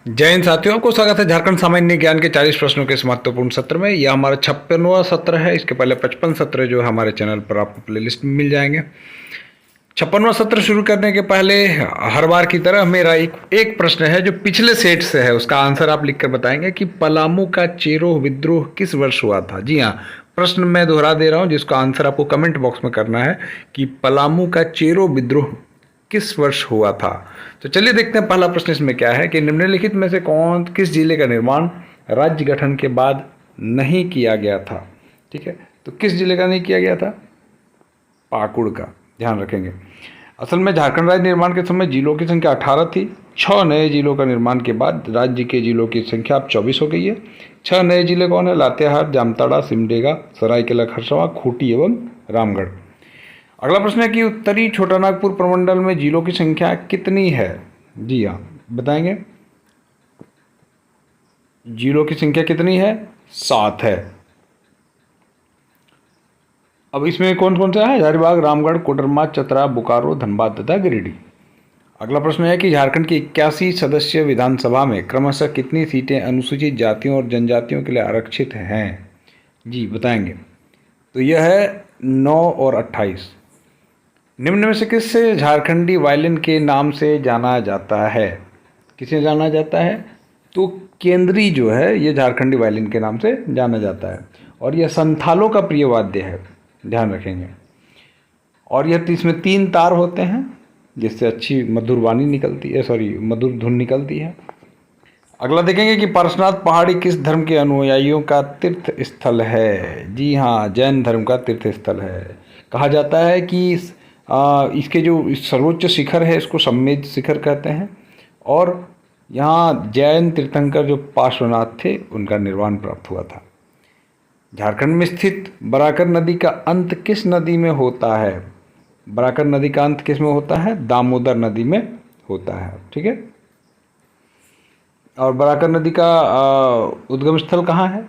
जय हिंद साथियों, आपको स्वागत है झारखंड सामान्य ज्ञान के 40 प्रश्नों के इस महत्वपूर्ण सत्र में। यह हमारा 56वां सत्र है। इसके पहले 55 सत्र जो है हमारे चैनल पर आपको प्लेलिस्ट में मिल जाएंगे। 56वां सत्र शुरू करने के पहले हर बार की तरह मेरा एक प्रश्न है जो पिछले सेट से है, उसका आंसर आप लिखकर बताएंगे कि पलामू का चेरों विद्रोह किस वर्ष हुआ था। जी हाँ, प्रश्न मैं दोहरा दे रहा हूँ जिसका आंसर आपको कमेंट बॉक्स में करना है कि पलामू का चेरों विद्रोह किस वर्ष हुआ था। तो चलिए देखते हैं पहला प्रश्न इसमें क्या है कि निम्नलिखित में से किस जिले का निर्माण राज्य गठन के बाद नहीं किया गया था। ठीक है, तो किस जिले का नहीं किया गया था? पाकुड़ का, ध्यान रखेंगे। असल में झारखंड राज्य निर्माण के समय जिलों की संख्या 18 थी। 6 नए जिलों का निर्माण के बाद राज्य के जिलों की संख्या अब 24 हो गई है। 6 नए जिले कौन है? लातेहार, जामताड़ा, सिमडेगा, सरायकेला खरसावां, खूंटी एवं रामगढ़। अगला प्रश्न है कि उत्तरी छोटानागपुर प्रमंडल में जिलों की संख्या कितनी है? जी हाँ, बताएंगे। जिलों की संख्या कितनी है? 7 है। अब इसमें कौन कौन सा है? हजारीबाग, रामगढ़, कोडरमा, चतरा, बोकारो, धनबाद तथा गिरिडीह। अगला प्रश्न है कि झारखंड की 81 सदस्यीय विधानसभा में क्रमशः कितनी सीटें अनुसूचित जातियों और जनजातियों के लिए आरक्षित हैं? जी बताएंगे। तो यह है 9 और 28। निम्न में से किससे झारखंडी वायलिन के नाम से जाना जाता है? किसे जाना जाता है? तो केंद्री जो है ये झारखंडी वायलिन के नाम से जाना जाता है और यह संथालों का प्रिय वाद्य है, ध्यान रखेंगे। और यह इसमें 3 तार होते हैं जिससे अच्छी मधुर वाणी निकलती है, मधुर धुन निकलती है। अगला देखेंगे कि पारसनाथ पहाड़ी किस धर्म के अनुयायियों का तीर्थ स्थल है? जी हाँ, जैन धर्म का तीर्थ स्थल है। कहा जाता है कि इसके जो सर्वोच्च शिखर है इसको सम्मेद शिखर कहते हैं और यहाँ जैन तीर्थंकर जो पार्श्वनाथ थे उनका निर्वाण प्राप्त हुआ था। झारखंड में स्थित बराकर नदी का अंत किस नदी में होता है? बराकर नदी का अंत किस में होता है? दामोदर नदी में होता है। ठीक है, और बराकर नदी का उद्गम स्थल कहाँ है?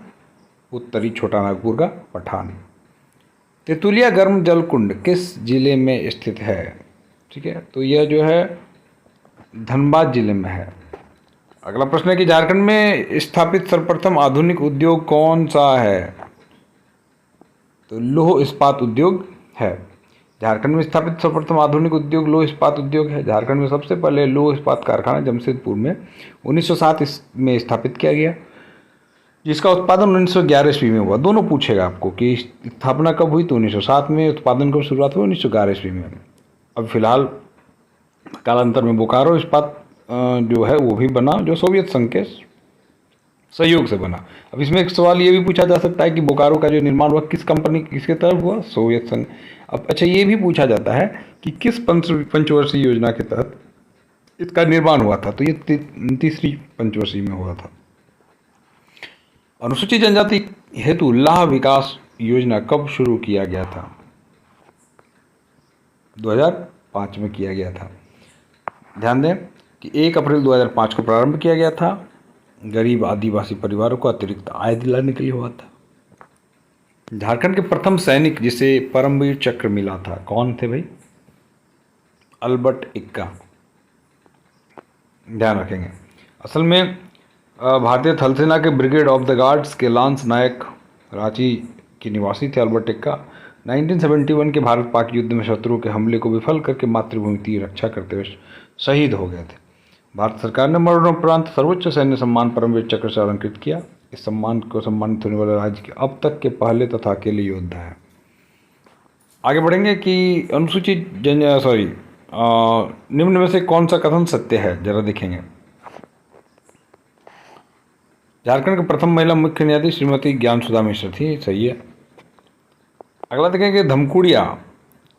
उत्तरी छोटानागपुर का पठान। तेतुलिया गर्म जल कुंड किस जिले में स्थित है? ठीक है, तो यह जो है धनबाद जिले में है। अगला प्रश्न है कि झारखंड में स्थापित सर्वप्रथम आधुनिक उद्योग कौन सा है? तो लौह इस्पात उद्योग है। झारखंड में स्थापित सर्वप्रथम आधुनिक उद्योग लौह इस्पात उद्योग है। झारखंड में सबसे पहले लौह इस्पात कारखाना जमशेदपुर में 1907 में स्थापित किया गया, जिसका उत्पादन 1911 ईस्वी में हुआ। दोनों पूछेगा आपको कि स्थापना कब हुई, तो 1907 में। उत्पादन कब शुरुआत हुई? 1911 ईस्वी में। अब फिलहाल कालांतर में बोकारो इस्पात जो है वो भी बना, जो सोवियत संघ के सहयोग से बना। अब इसमें एक सवाल ये भी पूछा जा सकता है कि बोकारो का जो निर्माण हुआ किस कंपनी, किसके तरफ हुआ? सोवियत संघ। अब अच्छा, ये भी पूछा जाता है कि किस पंचवर्षीय योजना के तहत इसका निर्माण हुआ था? तो ये तीसरी पंचवर्षीय में हुआ था। अनुसूचित जनजाति हेतु लाह विकास योजना कब शुरू किया गया था? 2005 में किया गया था। ध्यान दें कि 1 अप्रैल 2005 को प्रारंभ किया गया था। गरीब आदिवासी परिवारों को अतिरिक्त आय दिलाने के लिए हुआ था। झारखंड के प्रथम सैनिक जिसे परमवीर चक्र मिला था कौन थे भाई? अल्बर्ट एक्का, ध्यान रखेंगे। असल में भारतीय थल सेना के ब्रिगेड ऑफ द गार्ड्स के लांस नायक रांची के निवासी थे अल्बर्ट एक्का। 1971 के भारत पाक युद्ध में शत्रुओं के हमले को विफल करके मातृभूमि की रक्षा करते हुए शहीद हो गए थे। भारत सरकार ने मरणोपरांत सर्वोच्च सैन्य सम्मान परमवीर चक्र से अलंकृत किया। इस सम्मान को सम्मानित होने वाले राज्य के अब तक के पहले तथा अकेले योद्धा है। आगे बढ़ेंगे कि अनुसूचित निम्न में से कौन सा कथन सत्य है, जरा देखेंगे। झारखंड के प्रथम महिला मुख्य न्यायाधीश श्रीमती ज्ञान सुधा मिश्र थी, सही है। अगला देखेंगे धमकुड़िया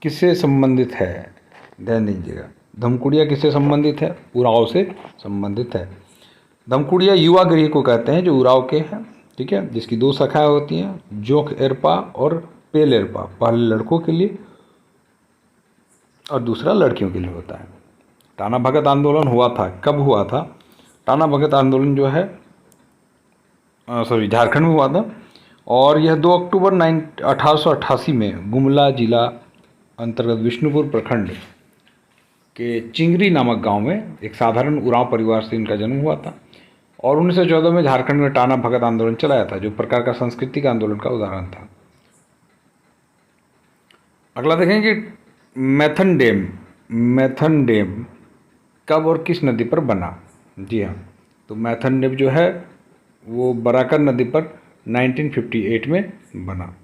किससे संबंधित है? ध्यान दीजिएगा, धमकुड़िया किससे संबंधित है? उराव से संबंधित है। धमकुड़िया युवा गृह को कहते हैं जो उराव के हैं। ठीक है, जिसकी 2 शाखाएं होती हैं, जोख एरपा और पेल एरपा। पहले लड़कों के लिए और दूसरा लड़कियों के लिए होता है। टाना भगत आंदोलन हुआ था, कब हुआ था? टाना भगत आंदोलन जो है झारखंड में हुआ था और यह 2 अक्टूबर 1888 में गुमला जिला अंतर्गत विष्णुपुर प्रखंड के चिंगरी नामक गांव में एक साधारण उरांव परिवार से इनका जन्म हुआ था। और 1914 में झारखंड में टाना भगत आंदोलन चलाया था, जो प्रकार का सांस्कृतिक आंदोलन का उदाहरण था। अगला देखेंगे मैथन डैम कब और किस नदी पर बना। जी हाँ, तो मैथन डैम जो है वो बराकर नदी पर 1958 में बना।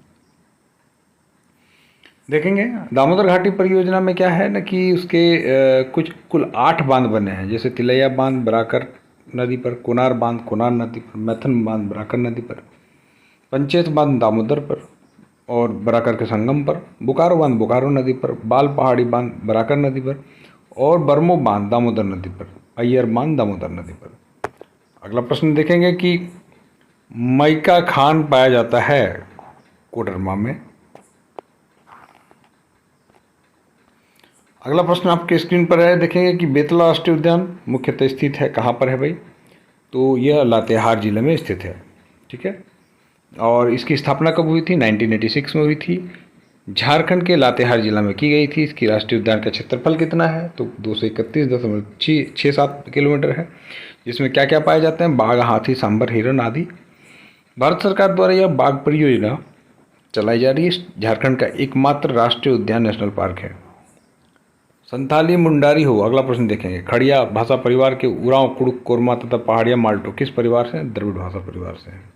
देखेंगे दामोदर घाटी परियोजना में क्या है ना कि उसके कुल 8 बांध बने हैं, जैसे तिलैया बांध बराकर नदी पर, कोनार बांध कोनार नदी पर, मैथन बांध बराकर नदी पर, पंचेत बांध दामोदर पर और बराकर के संगम पर, बोकारो बांध बोकारो नदी पर, बाल पहाड़ी बांध बराकर नदी पर और बरमो बांध दामोदर नदी पर, अय्यर बांध दामोदर नदी पर। अगला प्रश्न देखेंगे कि मईका खान पाया जाता है कोडरमा में। अगला प्रश्न आपके स्क्रीन पर है, देखेंगे कि बेतला राष्ट्रीय उद्यान मुख्यतः स्थित है कहाँ पर है भाई, तो यह लातेहार जिले में स्थित है। ठीक है, और इसकी स्थापना कब हुई थी, 1986 में हुई थी। झारखंड के लातेहार जिला में की गई थी। इसकी राष्ट्रीय उद्यान का क्षेत्रफल कितना है, तो 231.67 किलोमीटर है, जिसमें क्या क्या पाए जाते हैं, बाघ, हाथी, सांभर, हिरण आदि। भारत सरकार द्वारा यह बाघ परियोजना चलाई जा रही है। झारखंड का एकमात्र राष्ट्रीय उद्यान नेशनल पार्क है। संथाली मुंडारी हो, अगला प्रश्न देखेंगे। खड़िया भाषा परिवार के उरांव, कुड़ुक, कोरमा तथा पहाड़िया माल्टो किस परिवार से हैं, द्रविड़ भाषा परिवार से हैं।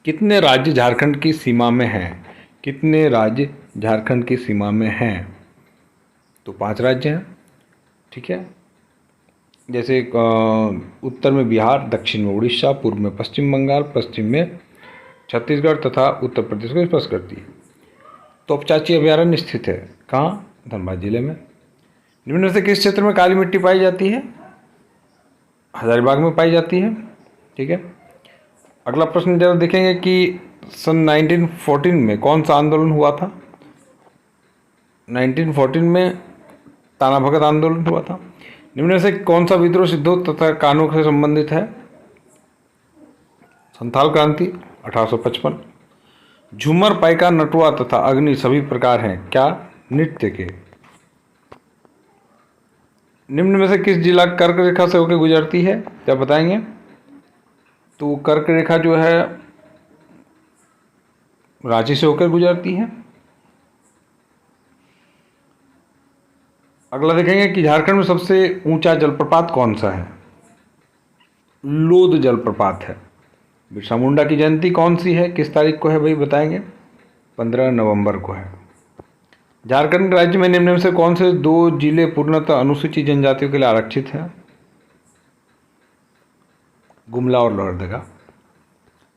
कितने राज्य झारखंड की सीमा में हैं, कितने राज्य झारखंड की सीमा में हैं, तो 5 राज्य हैं। ठीक है, जैसे उत्तर में बिहार, दक्षिण में उड़ीसा, पूर्व में पश्चिम बंगाल, पश्चिम में छत्तीसगढ़ तथा उत्तर प्रदेश को स्पर्श करती है। तोपचाची अभयारण्य स्थित है कहाँ, धनबाद जिले में। निम्न में से किस क्षेत्र में काली मिट्टी पाई जाती है, हजारीबाग में पाई जाती है। ठीक है, अगला प्रश्न जब देखेंगे कि सन 1914 में कौन सा आंदोलन हुआ था। 1914 में ताना भगत आंदोलन हुआ था। निम्न में से कौन सा विद्रोह सिद्धों तथा कानून से संबंधित है, संथाल क्रांति 1855। झूमर, पाइका, नटुआ तथा अग्नि सभी प्रकार हैं क्या, नृत्य के। निम्न में से किस जिला कर्क रेखा से होकर गुजरती है, क्या बताएंगे, तो कर्क रेखा जो है रांची से होकर गुजरती है। अगला देखेंगे कि झारखंड में सबसे ऊंचा जलप्रपात कौन सा है, लोद जलप्रपात है। बिरसा मुंडा की जयंती कौन सी है, किस तारीख को है भाई, बताएंगे, 15 नवंबर को है। झारखंड राज्य में निम्न में से कौन से 2 जिले पूर्णतः अनुसूचित जनजातियों के लिए आरक्षित हैं, गुमला और लोहरदगा।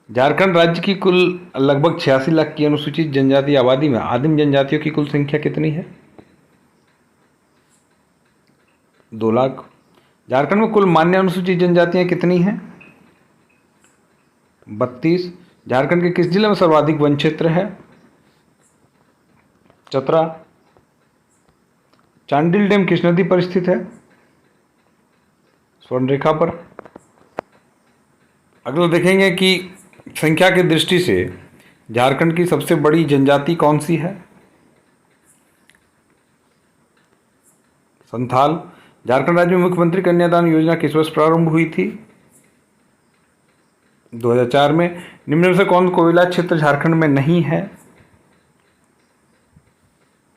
झारखंड राज्य की कुल लगभग 86 लाख की अनुसूचित जनजाति आबादी में आदिम जनजातियों की कुल संख्या कितनी है, 2 लाख। झारखंड में कुल मान्य अनुसूचित जनजातियां कितनी हैं, 32। झारखंड के किस जिले में सर्वाधिक वन क्षेत्र है, चतरा। चांडिल डैम किस नदी पर स्थित है, स्वर्णरेखा पर। अगला देखेंगे कि संख्या की दृष्टि से झारखंड की सबसे बड़ी जनजाति कौन सी है, संथाल। झारखंड राज्य में मुख्यमंत्री कन्यादान योजना किस वर्ष प्रारंभ हुई थी, 2004 में। निम्न में से कौन कोयला क्षेत्र झारखंड में नहीं है,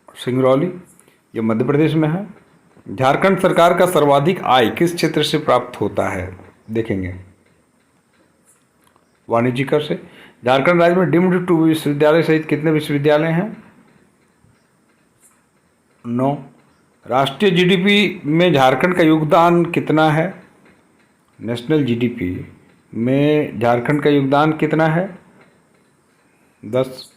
सिंगरौली, यह मध्य प्रदेश में है। झारखंड सरकार का सर्वाधिक आय किस क्षेत्र से प्राप्त होता है, देखेंगे, वाणिज्य कर से। झारखंड राज्य में डीम्ड टू विश्वविद्यालय सहित कितने विश्वविद्यालय हैं, 9। राष्ट्रीय जीडीपी में झारखंड का योगदान कितना है, नेशनल जीडीपी में झारखंड का योगदान कितना है, 10।